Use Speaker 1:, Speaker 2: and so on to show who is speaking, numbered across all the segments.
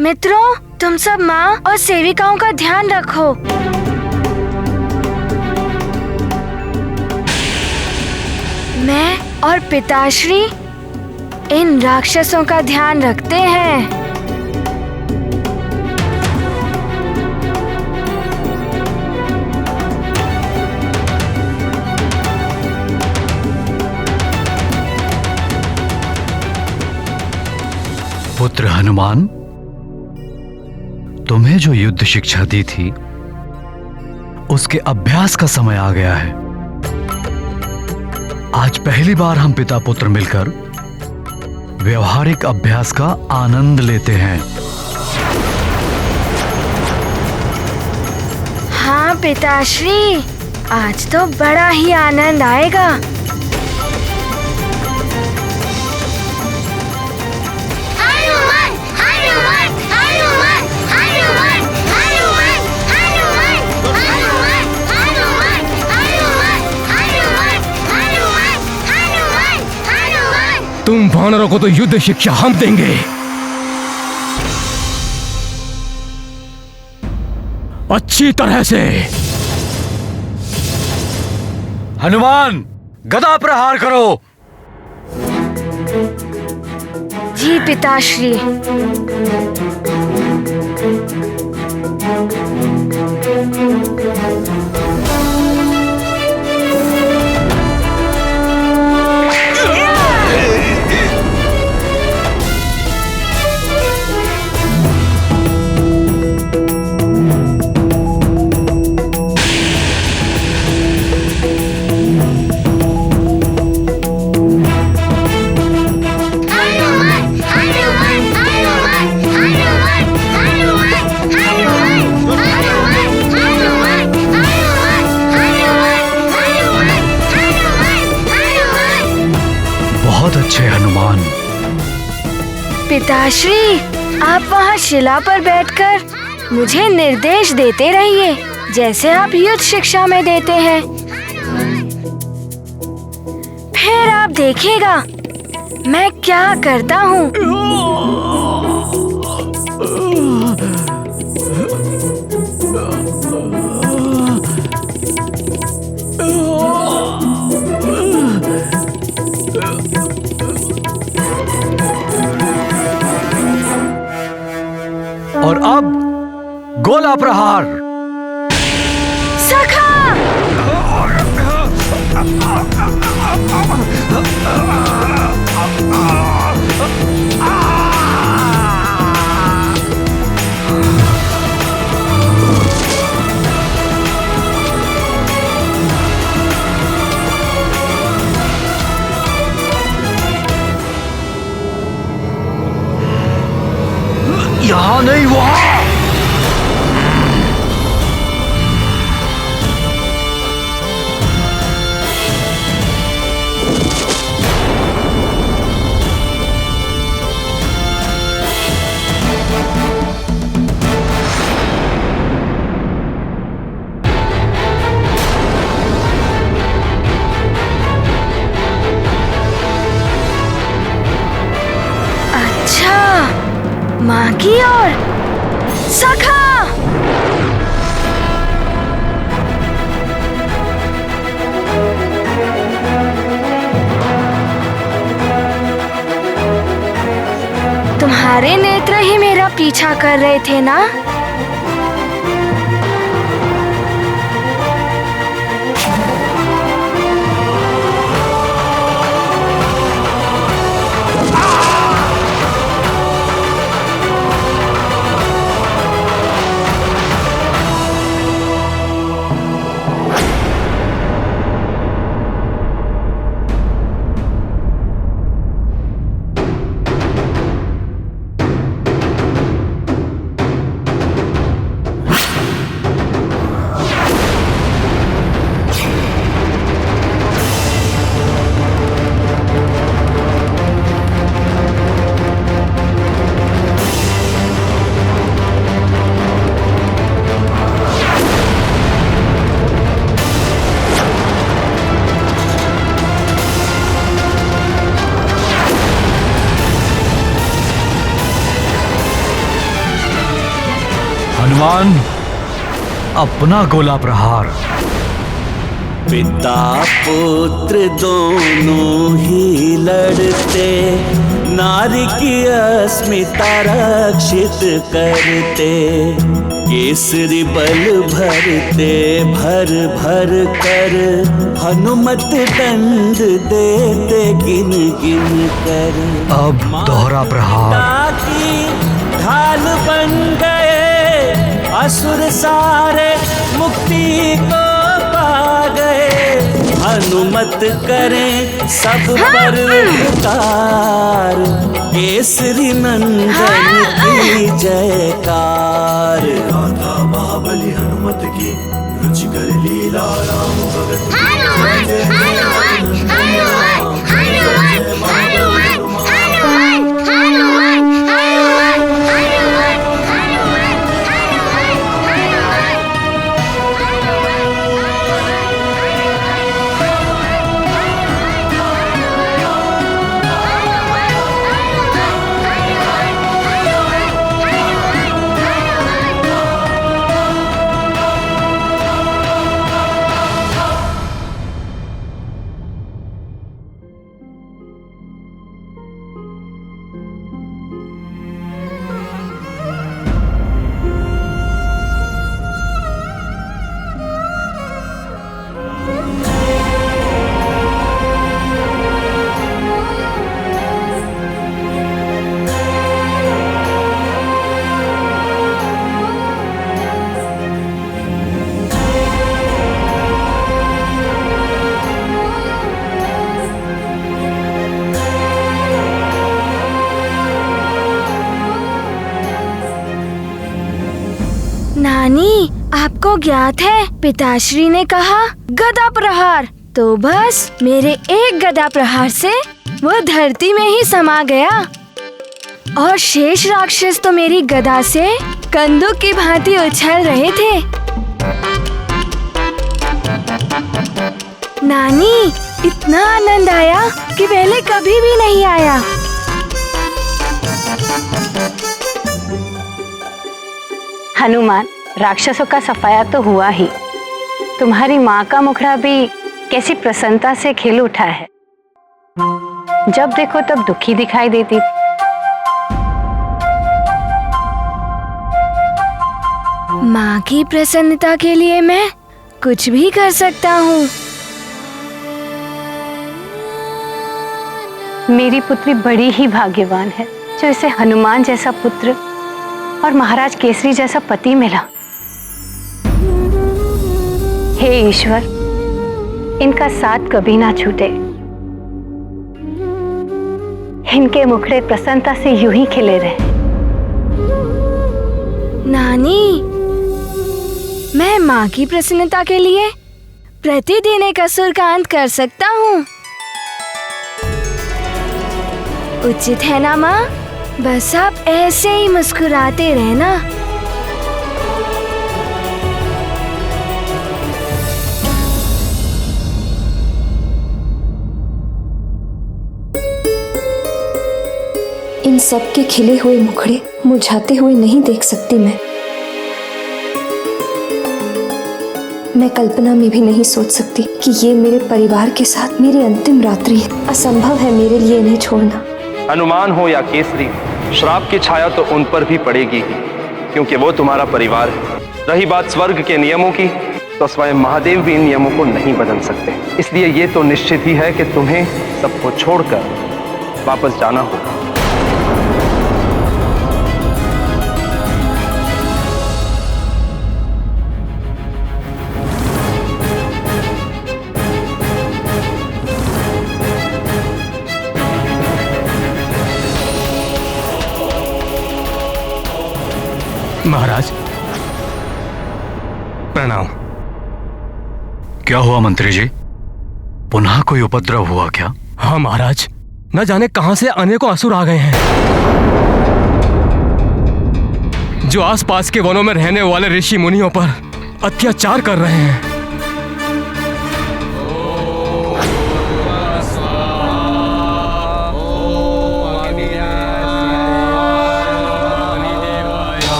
Speaker 1: मित्रों, तुम सब माँ और सेविकाओं का ध्यान रखो। मैं और पिताश्री इन राक्षसों का ध्यान रखते हैं।
Speaker 2: पुत्र हनुमान, तुम्हें जो युद्ध शिक्षा दी थी उसके अभ्यास का समय आ गया है। आज पहली बार हम पिता पुत्र मिलकर व्यवहारिक अभ्यास का आनंद लेते हैं।
Speaker 1: हाँ पिताश्री, आज तो बड़ा ही आनंद आएगा।
Speaker 3: तुम वानरों को तो युद्ध शिक्षा हम देंगे। अच्छी तरह से।
Speaker 2: हनुमान, गदा प्रहार करो।
Speaker 1: जी पिताश्री।
Speaker 2: बहुत अच्छे हनुमान।
Speaker 1: पिताश्री, आप वहाँ शिला पर बैठकर मुझे निर्देश देते रहिए, जैसे आप युद्ध शिक्षा में देते हैं। फिर आप देखिएगा मैं क्या करता हूँ।
Speaker 2: और अब गोला प्रहार।
Speaker 1: सखा!
Speaker 2: यहाँ नहीं, वहाँ।
Speaker 1: माँ की ओर। सखा! तुम्हारे नेत्र ही मेरा पीछा कर रहे थे ना?
Speaker 2: हनुमान, अपना गोला प्रहार।
Speaker 4: पिता पुत्र दोनों ही लड़ते, नारी की अस्मिता रक्षित करते। केसरी बल भरते भर भर कर, हनुमत दंड देते गिन गिन कर।
Speaker 2: अब दोहरा प्रहार।
Speaker 4: की ढाल बन गए असुर सारे, मुक्ति को पा गए। हनुमत करें सब पर उपकार, केसरी नंदन की जयकार। गाथा महाबली हनुमत की, रुचिकर लीला राम भगत।
Speaker 1: नानी, आपको ज्ञात है पिताश्री ने कहा गदा प्रहार, तो बस मेरे एक गदा प्रहार से वो धरती में ही समा गया और शेष राक्षस तो मेरी गदा से कंदूक की भांति उछल रहे थे। नानी, इतना आनंद आया कि पहले कभी भी नहीं आया।
Speaker 5: हनुमान, राक्षसों का सफाया तो हुआ ही, तुम्हारी माँ का मुखड़ा भी कैसी प्रसन्नता से खिल उठा है। जब देखो तब दुखी दिखाई देती थी।
Speaker 1: माँ की प्रसन्नता के लिए मैं कुछ भी कर सकता हूँ।
Speaker 5: मेरी पुत्री बड़ी ही भाग्यवान है जो इसे हनुमान जैसा पुत्र और महाराज केसरी जैसा पति मिला। हे ईश्वर, इनका साथ कभी ना छूटे। इनके मुखड़े प्रसन्नता से यूं ही खिले रहे।
Speaker 1: नानी, मैं माँ की प्रसन्नता के लिए प्रतिदिन एक असुर का अंत कर सकता हूँ। उचित है ना माँ? बस आप ऐसे ही मुस्कुराते रहना।
Speaker 6: इन सब के खिले हुए मुखड़े मुरझाते हुए नहीं देख सकती मैं कल्पना में भी नहीं सोच सकती कि ये मेरे परिवार के साथ मेरी अंतिम रात्रि है। असंभव है मेरे लिए इन्हें छोड़ना।
Speaker 7: हनुमान हो या केसरी, श्राप की छाया तो उन पर भी पड़ेगी ही, क्योंकि वो तुम्हारा परिवार है। रही बात स्वर्ग के नियमों की, तो स्वयं महादेव भी इन नियमों को नहीं बदल सकते। इसलिए ये तो निश्चित ही है कि तुम्हें सबको छोड़कर वापस जाना होगा।
Speaker 3: महाराज, प्रणाम।
Speaker 2: क्या हुआ मंत्री जी? पुनः कोई उपद्रव हुआ क्या?
Speaker 3: हाँ महाराज, न जाने कहां से अनेकों असुर आ गए हैं, जो आसपास के वनों में रहने वाले ऋषि मुनियों पर अत्याचार कर रहे हैं।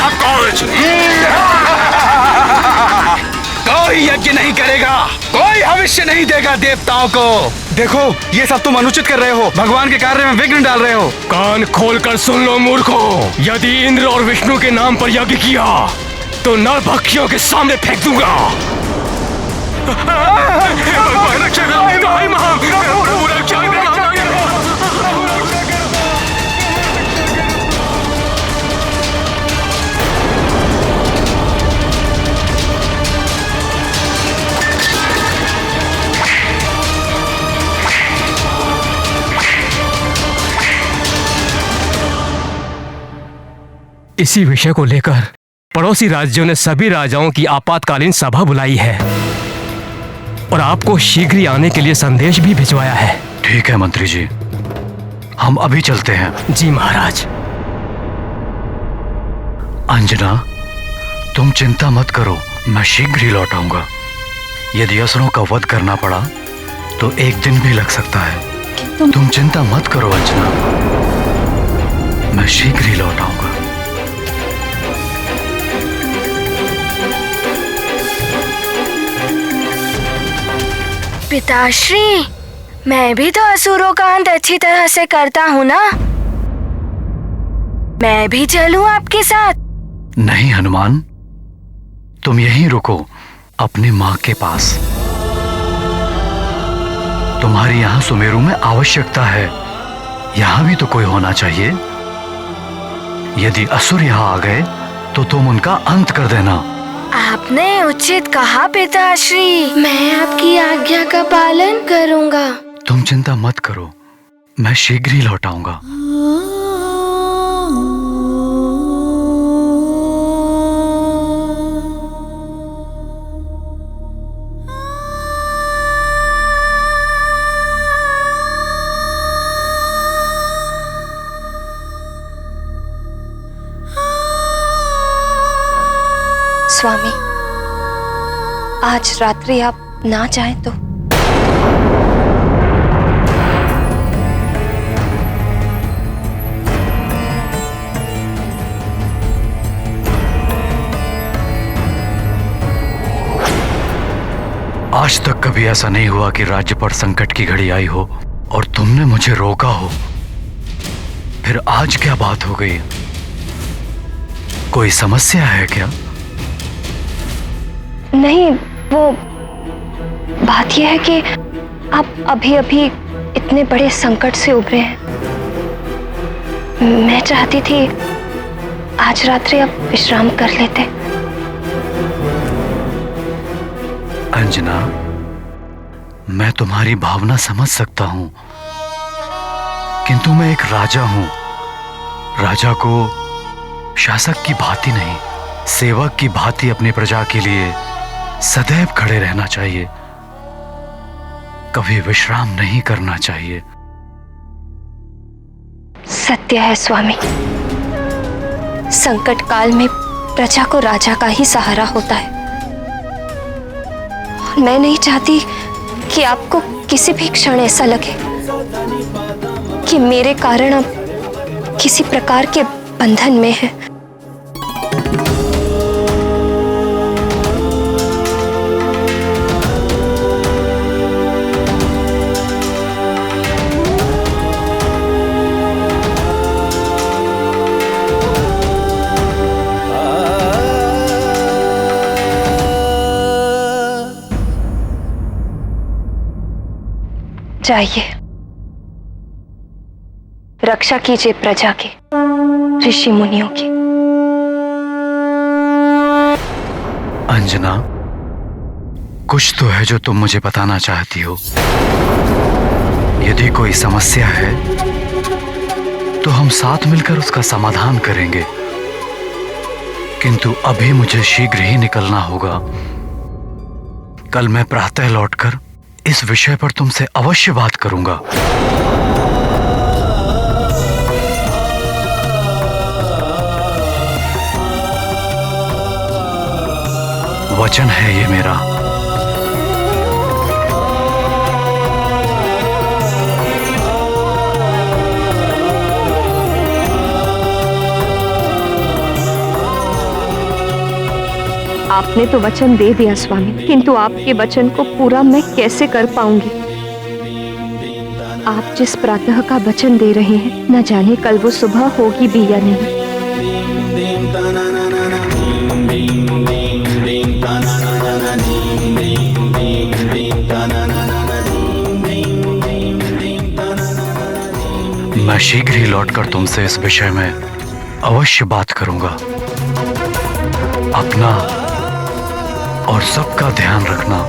Speaker 8: सब कुछ। कोई यज्ञ नहीं करेगा, कोई भविष्य नहीं देगा देवताओं को।
Speaker 9: देखो, ये सब तुम अनुचित कर रहे हो, भगवान के कार्य में विघ्न डाल रहे हो।
Speaker 3: कान खोलकर सुन लो मूर्खों, यदि इंद्र और विष्णु के नाम पर यज्ञ किया तो नरभक्षियों के सामने फेंक दूंगा। इसी विषय को लेकर पड़ोसी राज्यों ने सभी राजाओं की आपातकालीन सभा बुलाई है और आपको शीघ्र ही आने के लिए संदेश भी भिजवाया है।
Speaker 2: ठीक है मंत्री जी, हम अभी चलते हैं।
Speaker 3: जी महाराज।
Speaker 2: अंजना, तुम चिंता मत करो, मैं शीघ्र ही लौट आऊंगा। यदि असुरों का वध करना पड़ा तो एक दिन भी लग सकता है। तुम चिंता मत करो अंजना, मैं शीघ्र ही लौट आऊंगा।
Speaker 1: पिताश्री, मैं भी तो असुरों का अंत अच्छी तरह से करता हूँ ना। मैं भी चलूं आपके साथ?
Speaker 2: नहीं हनुमान, तुम यहीं रुको अपनी माँ के पास। तुम्हारी यहाँ सुमेरु में आवश्यकता है, यहाँ भी तो कोई होना चाहिए। यदि असुर यहाँ आ गए तो तुम उनका अंत कर देना।
Speaker 1: आपने उचित कहा पिताश्री, मैं आपकी आज्ञा का पालन करूंगा।
Speaker 2: तुम चिंता मत करो, मैं शीघ्र ही लौट आऊंगा।
Speaker 6: स्वामी, आज रात्रि आप ना जाएं तो।
Speaker 2: आज तक कभी ऐसा नहीं हुआ कि राज्य पर संकट की घड़ी आई हो और तुमने मुझे रोका हो। फिर आज क्या बात हो गई? कोई समस्या है क्या?
Speaker 6: नहीं, वो बात यह है कि आप अभी अभी इतने बड़े संकट से उभरे हैं। मैं चाहती थी आज रात्रि आप विश्राम कर लेते।
Speaker 2: अंजना, मैं तुम्हारी भावना समझ सकता हूं, किंतु मैं एक राजा हूं। राजा को शासक की भांति नहीं, सेवक की भांति अपनी प्रजा के लिए सदैव खड़े रहना चाहिए, कभी विश्राम नहीं करना चाहिए।
Speaker 6: सत्य है स्वामी, संकट काल में प्रजा को राजा का ही सहारा होता है। और मैं नहीं चाहती कि आपको किसी भी क्षण ऐसा लगे कि मेरे कारण आप किसी प्रकार के बंधन में हैं। जाइए, रक्षा कीजिए प्रजा की, ऋषि मुनियों की।
Speaker 2: अंजना, कुछ तो है जो तुम मुझे बताना चाहती हो। यदि कोई समस्या है तो हम साथ मिलकर उसका समाधान करेंगे, किंतु अभी मुझे शीघ्र ही निकलना होगा। कल मैं प्रातः लौटकर इस विषय पर तुमसे अवश्य बात करूंगा। वचन है ये मेरा।
Speaker 6: आपने तो वचन दे दिया स्वामी, किंतु आपके वचन को पूरा मैं कैसे कर पाऊंगी? आप जिस प्रातः का वचन दे रहे हैं, न जाने कल वो सुबह होगी भी या नहीं।
Speaker 2: मैं शीघ्र ही लौटकर तुमसे इस विषय में अवश्य बात करूंगा। अपना और सबका ध्यान रखना,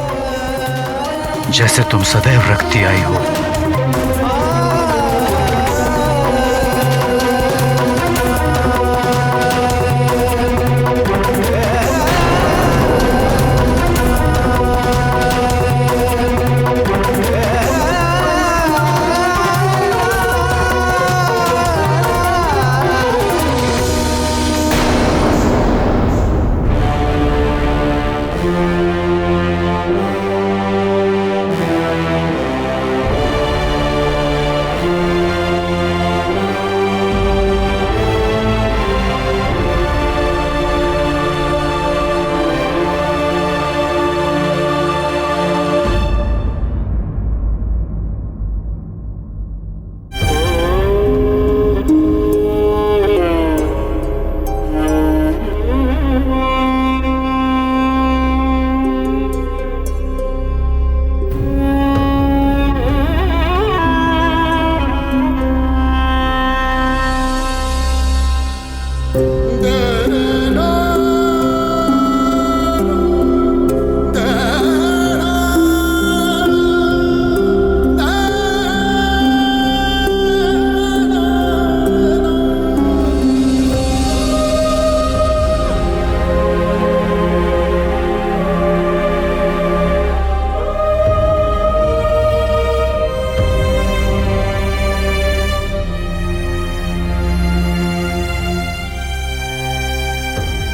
Speaker 2: जैसे तुम सदैव रखती आई हो।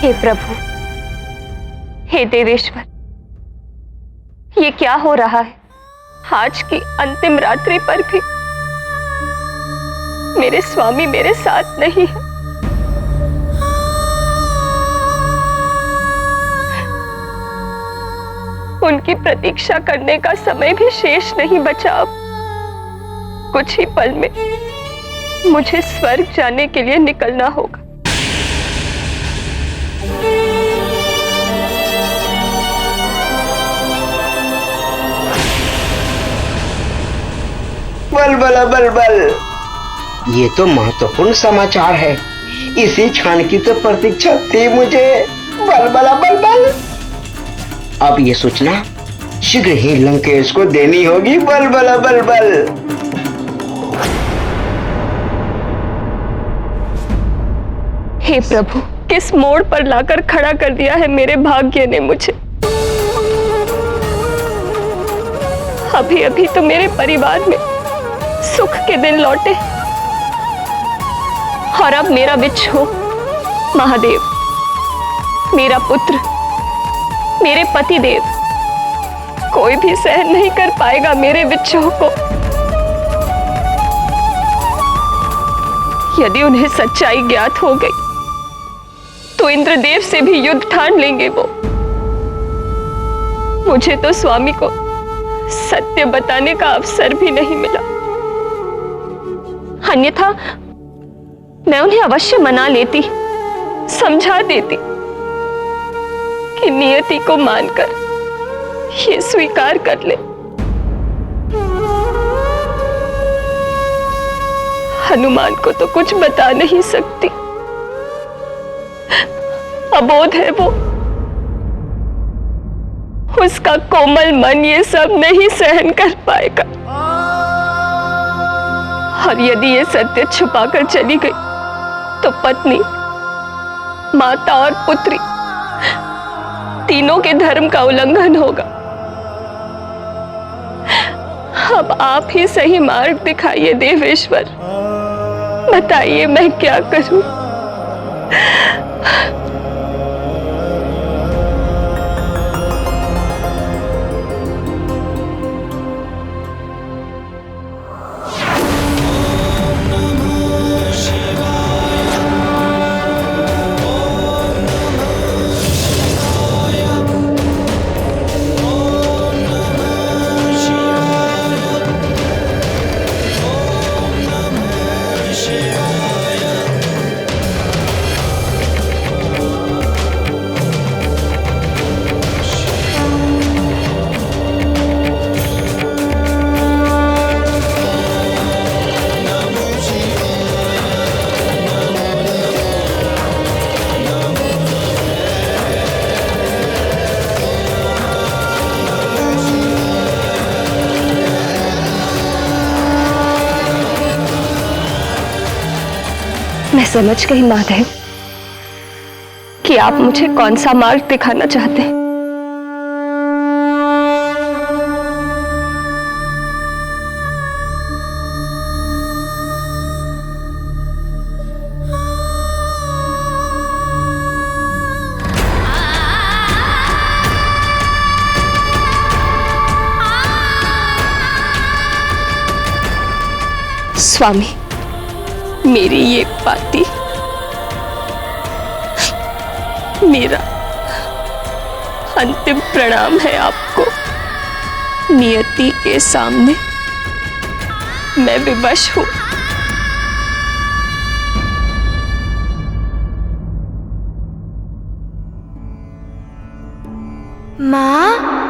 Speaker 6: हे प्रभु, हे देवेश्वर, ये क्या हो रहा है? आज की अंतिम रात्रि पर भी मेरे स्वामी मेरे साथ नहीं है। उनकी प्रतीक्षा करने का समय भी शेष नहीं बचा। अब कुछ ही पल में मुझे स्वर्ग जाने के लिए निकलना होगा।
Speaker 10: बल बल बल बल, ये तो महत्वपूर्ण समाचार है। इसी क्षण की तो प्रतीक्षा थी मुझे। बल बल बल बल, अब ये सूचना शीघ्र ही लंकेश को देनी होगी। बल बल बल बल।
Speaker 6: हे प्रभु, किस मोड़ पर लाकर खड़ा कर दिया है मेरे भाग्य ने मुझे। अभी अभी तो मेरे परिवार में सुख के दिन लौटे, और अब मेरा विच्छोह महादेव, मेरा पुत्र, मेरे पति देव, कोई भी सहन नहीं कर पाएगा मेरे विच्छोह को। यदि उन्हें सच्चाई ज्ञात हो गई तो इंद्रदेव से भी युद्ध ठान लेंगे वो। मुझे तो स्वामी को सत्य बताने का अवसर भी नहीं मिला, अन्यथा मैं उन्हें अवश्य मना लेती, समझा देती कि नियति को मानकर ये स्वीकार कर ले। हनुमान को तो कुछ बता नहीं सकती, अबोध है वो। उसका कोमल मन ये सब नहीं सहन कर पाएगा, और यदि ये सत्य छुपाकर चली गई तो पत्नी, माता और पुत्री तीनों के धर्म का उल्लंघन होगा। अब आप ही सही मार्ग दिखाइए देवेश्वर, बताइए मैं क्या करूं। मैं समझ गई माधव कि आप मुझे कौन सा मार्ग दिखाना चाहते हैं। स्वामी, मेरी ये पाती मेरा अंतिम प्रणाम है आपको। नियति के सामने मैं विवश हूं।
Speaker 1: माँ,